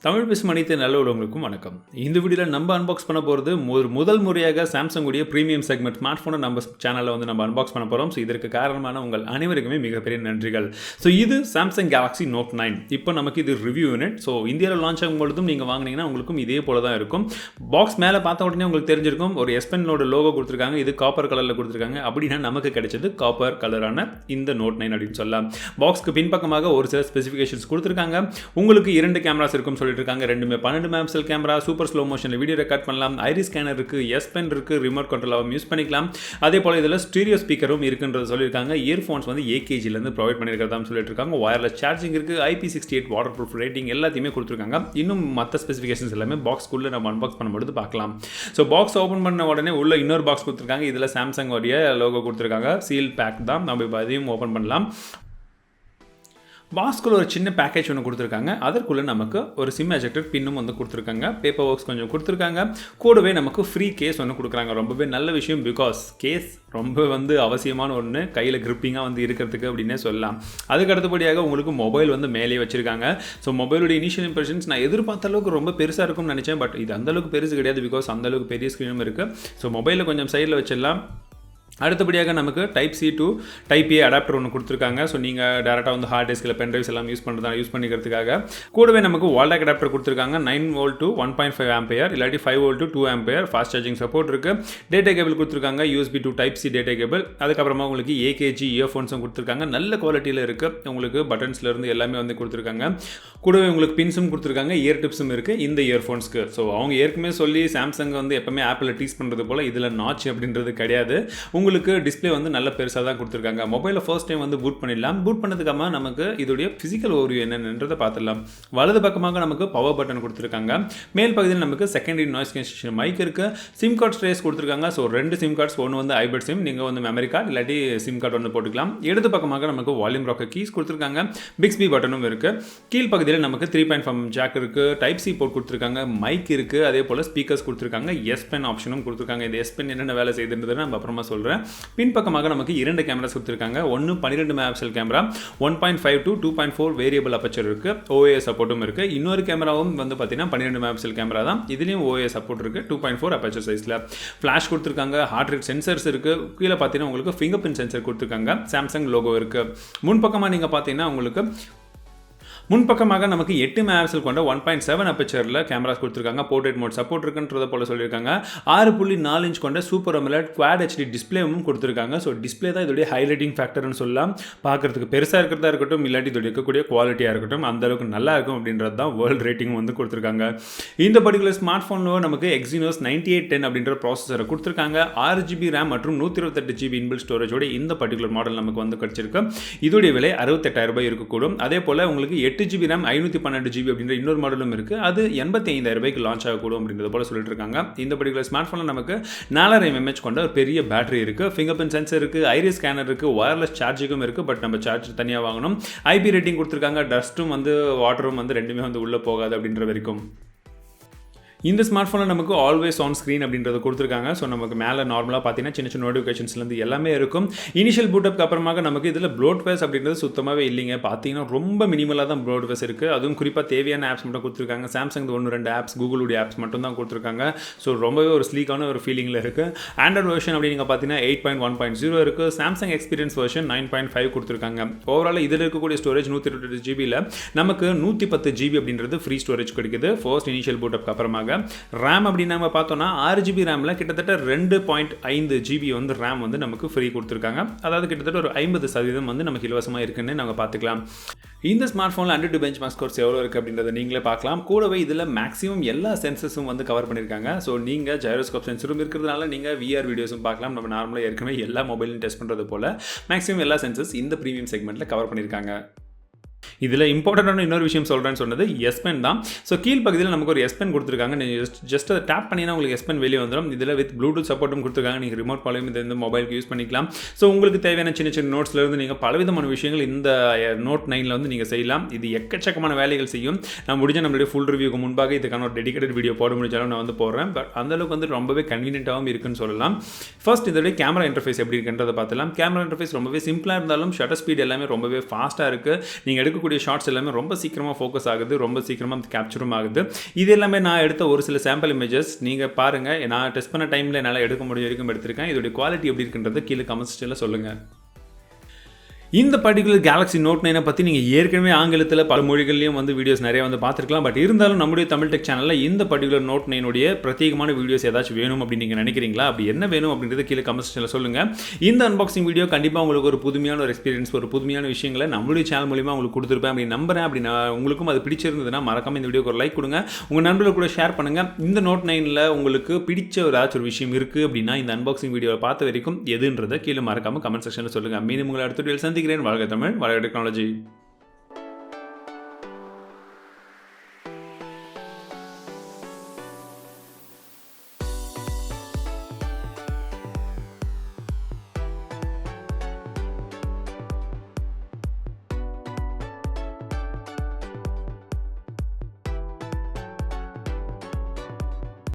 தமிழ் பேசும் அனைத்து நல்ல உள்ளவங்களுக்கும் வணக்கம். இந்த வீடியோவில் நம்ம அன்பாக்ஸ் பண்ண போகிறது முதல் முறையாக சாம்சங் உடைய ப்ரீமியம் செக்மெண்ட் ஸ்மார்ட் ஃபோனை நம்ம சேனலில் வந்து நம்ம அன்பாக்ஸ் பண்ண போகிறோம். ஸோ இதற்கு காரணமான உங்கள் அனைவருக்குமே மிகப்பெரிய நன்றிகள். ஸோ இது சாம்சங் கேலக்ஸி நோட் 9. இப்போ நமக்கு இது ரிவ்யூ யூனிட். ஸோ இந்தியாவில் லான்ச் ஆகும் பொழுதும் நீங்கள் வாங்கினீங்கன்னா உங்களுக்கும் இதே போல தான் இருக்கும். பாக்ஸ் மேலே பார்த்த உடனே உங்களுக்கு தெரிஞ்சிருக்கும், ஒரு எஸ்பென்னோட லோகோ கொடுத்துருக்காங்க. இது காப்பர் கலரில் கொடுத்துருக்காங்க. அப்படின்னா நமக்கு கிடைச்சது காப்பர் கலரான இந்த நோட் 9 அப்படின்னு சொல்லலாம். பாக்ஸ்க்கு பின்பக்கமாக ஒரு சில ஸ்பெசிஃபிகேஷன்ஸ் கொடுத்துருக்காங்க. உங்களுக்கு 2 கேமராஸ் இருக்கும் சொல்லிட்டு இருக்காங்க. ரெண்டுமே 12 மெகாபிக்சல் கேமரா, சூப்பர் ஸ்லோ மோஷனில் வீடியோ ரெக்கார்ட் பண்ணலாம். ஐரிஸ் ஸ்கேனர் இருக்கு, எஸ் பென் இருக்கு, ரிமோட் கண்ட்ரோலாகவும் யூஸ் பண்ணிக்கலாம். அதே போல இதில் ஸ்டீரியோ ஸ்பீக்கரும் இருக்குன்றது சொல்லியிருக்காங்க. இயர்ஃபோன்ஸ் வந்து ஏகேஜிலேருந்து ப்ரொவைட் பண்ணியிருக்கிறதா சொல்லிட்டு இருக்காங்க. வயர்லெஸ் சார்ஜிங் இருக்கு, IP68 வாட்டர் ப்ரூஃப் ரேட்டிங் எல்லாத்தையுமே கொடுத்துருக்காங்க. இன்னும் மற்ற ஸ்பெசிஃபிகேஷன்ஸ் எல்லாமே பாக்ஸ்க்குள்ளே நம்ம அன்பாக்ஸ் பண்ணும்போது பார்க்கலாம். ஸோ பாக்ஸ் ஓப்பன் பண்ண உடனே உள்ள இன்னொரு பாக்ஸ் கொடுத்துருக்காங்க. இதில் சாம்சங் உடைய லோகோ கொடுத்துருக்காங்க. சீல் பேக் தான். நம்ம இப்போ அதையும் ஓப்பன் பண்ணலாம். பாக்ஸ்குள்ள ஒரு சின்ன பேக்கேஜ் ஒன்று கொடுத்துருக்காங்க. அதற்குள்ளே நமக்கு ஒரு சிம் எஜெக்டர் பின்னும் வந்து கொடுத்துருக்காங்க. பேப்பர் ஒர்க்ஸ் கொஞ்சம் கொடுத்துருக்காங்க. கூடவே நமக்கு ஃப்ரீ கேஸ் ஒன்று கொடுக்குறாங்க. ரொம்பவே நல்ல விஷயம். பிகாஸ் கேஸ் ரொம்ப வந்து அவசியமான ஒன்று, கையில் கிரிப்பிங்காக வந்து இருக்கிறதுக்கு அப்படின்னே சொல்லலாம். அதுக்கு அடுத்தபடியாக உங்களுக்கு மொபைல் வந்து மேலே வச்சுருக்காங்க. ஸோ மொபைலோட இனிஷியல் இம்ப்ரெஷன்ஸ் நான் எதிர்பார்த்த அளவுக்கு ரொம்ப பெருசாக இருக்கும்னு நினச்சேன். பட் இது அந்தளவுக்கு பெருசு கிடையாது. பிகாஸ் அந்தளவுக்கு பெரிய ஸ்க்ரீனும் இருக்குது. ஸோ மொபைலில் கொஞ்சம் சைடில் வச்சிடலாம். அடுத்தபடியாக நமக்கு type C to type A adapter ஒன்று கொடுத்துருக்காங்க. ஸோ நீங்கள் டேரெக்டாக வந்து ஹார்ட் டிஸ்கில் பென்ட்ரைவ்ஸ் எல்லாம் யூஸ் பண்ணிக்கிறதுக்காக. கூடவே நமக்கு வால்டாக் அடாப்டர் கொடுத்துருக்காங்க. 9V to 1.5 ஆம்பியர், இல்லாட்டி 5V to 2 ampere fast charging support இருக்குது. டேட்டா கேபிள் கொடுத்துருக்காங்க. USB to type C data cable. அதுக்கப்புறமா உங்களுக்கு AKG இயர்ஃபோன்ஸும் கொடுத்துருக்காங்க. நல்ல குவாலிட்டியில் இருக்குது. உங்களுக்கு பட்டன்ஸ்லேருந்து எல்லாமே வந்து கொடுத்துருக்காங்க. கூடவே உங்களுக்கு பின்ஸும் கொடுத்துருக்காங்க. இயர் டிப்ஸும் இருக்குது இந்த இயர்ஃபோன்ஸ்க்கு. ஸோ அவங்க ஏற்கனவே சொல்லி சாம்சங் வந்து எப்பவுமே ஆப்பிள் டீஸ் பண்ணுறது போல் இதில் நாச் அப்படின்றது கிடையாது. உங்களுக்கு டிஸ்பிளே வந்து நல்ல பெருசாக தான் கொடுத்துருக்காங்க. மொபைலில் ஃபர்ஸ்ட் டைம் வந்து பூட் பண்ணிடலாம். பூட் பண்ணதுக்காக நமக்கு இதோடைய ஃபிசிக்கல் ஓவர்வியூ என்னன்றதை பார்த்துடலாம். வலது பக்கமாக நமக்கு பவர் பட்டன் கொடுத்துருக்காங்க. மேல் பகுதியில் நமக்கு செகண்டரி நாய்ஸ் கேன்சலேஷன் மைக் இருக்குது. சிம் கார்டு ஸ்ட்ரேஸ் கொடுத்துருக்காங்க. ஸோ 2 சிம் கார்ட்ஸ், ஒன்று வந்து ஹைபிரிட் சிம், நீங்கள் வந்து மெமரி கார்டு இல்லாட்டி சிம் கார்டு ஒன்று போட்டுக்கலாம். இடது பக்கமாக நமக்கு வால்யூம் ராக்கர் கீஸ் கொடுத்துருக்காங்க. பிக்ஸ்பி பட்டனும் இருக்குது. கீழ் பகுதியில் நமக்கு 3.5 ஜாக் இருக்குது. டைப் C போர்ட் கொடுத்துருக்காங்க. மைக் இருக்குது. அதே போல் ஸ்பீக்கர்ஸ் கொடுத்துருக்காங்க. எஸ் பென் ஆப்ஷனும் கொடுத்துருக்காங்க. இந்த எஸ் பென் என்னென்ன வேலை செய்யுதுன்றதை நம்ம அப்புறமா சொல்கிறேன். பின்பக்கமாக நமக்கு 2 கேமராஸ் கொடுத்துருக்காங்க. ஒன்று 12 megapixel camera, 1.5 to 2.4 variable aperture இருக்குது. OIS சப்போர்ட்டும் இருக்குது. இன்னொரு கேமராவும் வந்து பார்த்தீங்கன்னா 12 மெகாபிக்சல் கேமரா தான். இதுலேயும் OIS சப்போர்ட் இருக்குது. 2.4 அப்பச்சர் சைஸில் ஃப்ளாஷ் கொடுத்துருக்காங்க. ஹார்ட் ரேட் சென்சர்ஸ் இருக்குது. கீழே பார்த்தீங்கன்னா உங்களுக்கு ஃபிங்கர் பிரிண்ட் சென்சர் கொடுத்துருக்காங்க. சாம்சங் லோகோ இருக்குது. முன்பக்கமாக நீங்கள் பார்த்தீங்கன்னா உங்களுக்கு முன்பக்கமாக நமக்கு 8 மெகாபிக்சல் கொண்ட 1.7 அப்பச்சரில் கேமராஸ் கொடுத்துருக்காங்க. போர்ட்ரேட் மோட் சப்போர்ட் இருக்குன்றத போல சொல்லியிருக்காங்க. 6.4 இன்ச் கொண்ட சூப்பர் AMOLED Quad HD டிஸ்பிளேவும் கொடுத்துருக்காங்க. ஸோ டிஸ்பிளே தான் இதோடைய ஹைலைட்டிங் ஃபேக்டர்னு சொல்லலாம். பார்க்கறதுக்கு பெருசாக இருக்கிறதா இருக்கட்டும், இல்லாட்டி இதோட இருக்கக்கூடிய குவாலிட்டியாக இருக்கட்டும், அந்த அளவுக்கு நல்லா இருக்கும் அப்படின்றது தான் வேர்ல்டு ரேட்டிங் வந்து கொடுத்துருக்காங்க. இந்த பர்டிகுலர் ஸ்மார்ட் ஃபோனில் நமக்கு Exynos 9810 அப்படின்ற ப்ராசஸரை கொடுத்துருக்காங்க. 6GB RAM மற்றும் 128GB Inbuilt Storage இந்த பர்டிகுலர் மாடல் நமக்கு வந்து கிடைச்சிருக்கு. இதோடைய விலை 68,000 இருக்கக்கூடும். அதே போல் உங்களுக்கு 8GB RAM 512GB அப்படின்ற இன்னொரு மாடலும் இருக்குது. அது 85,000 லான்ச் ஆகக்கூடும் அப்படின்றத போல சொல்லிட்டு இருக்காங்க. இந்த பர்டிகுலர் ஸ்மார்ட் ஃபோனில் நமக்கு 4000 mAh கொண்ட ஒரு பெரிய பேட்டரி இருக்குது. ஃபிங்கர் பிரிண்ட் சென்சர் இருக்குது. ஐரிஸ் ஸ்கேனர் இருக்குது. வயர்லெஸ் சார்ஜிங்கும் இருக்குது. பட் நம்ம சார்ஜ் தனியாக வாங்கணும். IP ரேட்டிங் கொடுத்துருக்காங்க. டஸ்ட்டும் வந்து வாட்டரும் வந்து ரெண்டுமே வந்து உள்ளே போகாது அப்படின்ற வரைக்கும். இந்த ஸ்மார்ட் ஃபோனில் நமக்கு ஆல்வேஸ் ஆன் ஸ்க்ரீன் அப்படின்றத கொடுத்துருக்காங்க. ஸோ நமக்கு மேலே நார்மலாக பார்த்தீங்கன்னா சின்ன சின்ன நோட்டிஃபிகேஷன்ஸ்லேருந்து எல்லாமே இருக்கும். இனிஷியல் பூட்டப்க்கு அப்புறமாக நமக்கு இதில் ப்ளோட்வேர்ஸ் அப்படின்றது சுத்தமாகவே இல்லைங்க. பார்த்தீங்கன்னா ரொம்ப மினிமலாக தான் ப்ளோட்வேர்ஸ் இருக்குது. அதுவும் குறிப்பாக தேவையான ஆப்ஸ் மட்டும் கொடுத்துருக்காங்க. சாம்சங் 1-2 ஆப்ஸ், கூகுளுடைய ஆப்ஸ் மட்டும் தான் கொடுத்துருக்காங்க. ஸோ ரொம்பவே ஒரு ஸ்லீக்கான ஒரு ஃபீலிங்கில் இருக்குது. ஆண்ட்ராய்ட் வெர்ஷன் அப்படி நீங்கள் பார்த்தீங்கன்னா 8.1.0 இருக்குது. சாம்சங் எக்ஸ்பீரியன்ஸ் வெர்ஷன் 9.5 கொடுத்துருக்காங்க. ஓவரால் இதில் இருக்கக்கூடிய ஸ்டோரேஜ் 128GB நமக்கு 110GB அப்படின்றது ஃப்ரீ ஸ்டோரேஜ் கிடைக்குது ஃபர்ஸ்ட் இனிஷியல் பூட்டப்க்கு அப்புறமாக. RAM அப்படின்னு நம்ம பார்த்தோம்னா 6GB RAMல கிட்டத்தட்ட 2.5GB வந்து RAM வந்து நமக்கு ஃப்ரீ கொடுத்துருக்காங்க. அதாவது கிட்டத்தட்ட ஒரு 50% வந்து நமக்கு இலவசமாக இருக்குன்னு நம்ம பார்த்துக்கலாம். இந்த ஸ்மார்ட் ஃபோனில் under to bench mark scores எவ்வளோ இருக்குது அப்படின்றத நீங்களே பார்க்கலாம். கூடவே இதில் மேக்ஸிமம் எல்லா சென்சஸும் வந்து கவர் பண்ணியிருக்காங்க. ஸோ நீங்கள் ஜைரோஸ்கோப் சென்சரும் இருக்கிறதுனால நீங்கள் VR வீடியோஸும் பார்க்கலாம். நம்ம நார்மலாக ஏற்கனவே எல்லா மொபைலும் டெஸ்ட் பண்ணுறது போல் மேக்ஸிமம் எல்லா சென்சஸ் இந்த ப்ரீமியம் செக்மெண்ட்டில் கவர் பண்ணியிருக்காங்க. இதில் இம்பார்ட்டண்டான இன்னொரு விஷயம் சொல்கிறேன்னு சொன்னது எஸ் பென் தான். ஸோ கீழ் பகுதியில் நமக்கு ஒரு எஸ் பென் கொடுத்துருக்காங்க. நீங்கள் ஜஸ்ட் அதை டேப் பண்ணினா உங்களுக்கு எஸ் பென் வெளியே வந்துடும். இதில் வித் ப்ளூடூத் சப்போர்ட்டும் கொடுத்துருக்காங்க. நீங்கள் ரிமோட் காலையும் இந்த மொபைலுக்கு யூஸ் பண்ணிக்கலாம். ஸோ உங்களுக்கு தேவையான சின்ன சின்ன நோட்ஸ்லேருந்து நீங்கள் பலவிதமான விஷயங்கள் இந்த நோட் 9 வந்து நீங்கள் செய்யலாம். இது எக்கச்சக்கமான வேலைகள் செய்யும். நான் முடிஞ்ச நம்மளுடைய ஃபுல் ரிவ்யூக்கு முன்பாக இதுக்கான ஒரு டெடிகேட்டட் வீடியோ போட முடிஞ்சாலும் நான் வந்து போடுறேன். பட் அந்தளவுக்கு வந்து ரொம்பவே கன்வீனியன்ட்டாகவும் இருக்குன்னு சொல்லலாம். ஃபர்ஸ்ட் இதோடைய கேமரா இன்டர்ஃபேஸ் எப்படி இருக்குன்றதை பார்த்துலாம். கேமரா இன்டர்ஃபேஸ் ரொம்பவே சிம்பிளாக இருந்தாலும் ஷட்டர் ஸ்பீட் எல்லாமே ரொம்பவே ஃபாஸ்ட்டாக இருக்குது. நீங்கள் எடுக்கக்கூடிய ஷார்ட்ஸ் எல்லாமே ரொம்ப சீக்கிரமாக ஃபோக்கஸ் ஆகுது, ரொம்ப சீக்கிரமாக கேப்சரும் ஆகுது. இது எல்லாமே நான் எடுத்த ஒரு சில சாம்பிள் இமேஜஸ். நீங்கள் பாருங்கள், நான் டெஸ்ட் பண்ண டைமில் என்னால் எடுக்க முடியும் வரைக்கும் எடுத்திருக்கேன். இதோடைய குவாலிட்டி எப்படி இருக்குன்றது கீழே கமெண்ட் செக்ஷனில் சொல்லுங்கள். இந்த பர்டிகுலர் கேலக்ஸி நோட் 9 பற்றி நீங்கள் ஏற்கனவே ஆங்கிலத்தில் பல மொழிகள்லையும் வந்து வீடியோஸ் நிறைய வந்து பார்த்துருக்கலாம். பட் இருந்தாலும் நம்முடைய தமிழ் டெக் சேனலில் இந்த பர்டிகுலர் நோட் 9 பிரத்யேகமான வீடியோஸ் ஏதாச்சும் வேணும் அப்படின்னு நீங்கள் நினைக்கிறீங்களா? அப்படி என்ன வேணும் அப்படின்றத கீழே கமெண்ட் செக்ஷனில் சொல்லுங்கள். இந்த அன்பாக்சிங் வீடியோ கண்டிப்பாக உங்களுக்கு ஒரு புதுமையான ஒரு எக்ஸ்பீரியன்ஸ், ஒரு புதுமையான விஷயங்களை நம்மளுடைய சேனல் மூலிமா உங்களுக்கு கொடுத்துருப்பேன் அப்படின்னு நம்புறேன். அப்படி உங்களுக்கும் அது பிடிச்சிருந்ததுன்னா மறக்காம இந்த வீடியோக்கு ஒரு லைக் கொடுங்க, உங்கள் நண்பர்கள் கூட ஷேர் பண்ணுங்கள். இந்த நோட் 9 உங்களுக்கு பிடிச்ச ஏதாச்சும் ஒரு விஷயம் இருக்குது அப்படின்னா இந்த அன்பாக்சிங் வீடியோவை பார்த்த வரைக்கும் எதுன்றதை கீழே மறக்காம கமெண்ட் செக்ஷனில் சொல்லுங்கள். மீண்டும் உங்களை அடுத்த வீடியோவில் சந்திக்கிறேன். வாழ்க தமிழ், வாழ்க டெக்னாலஜி.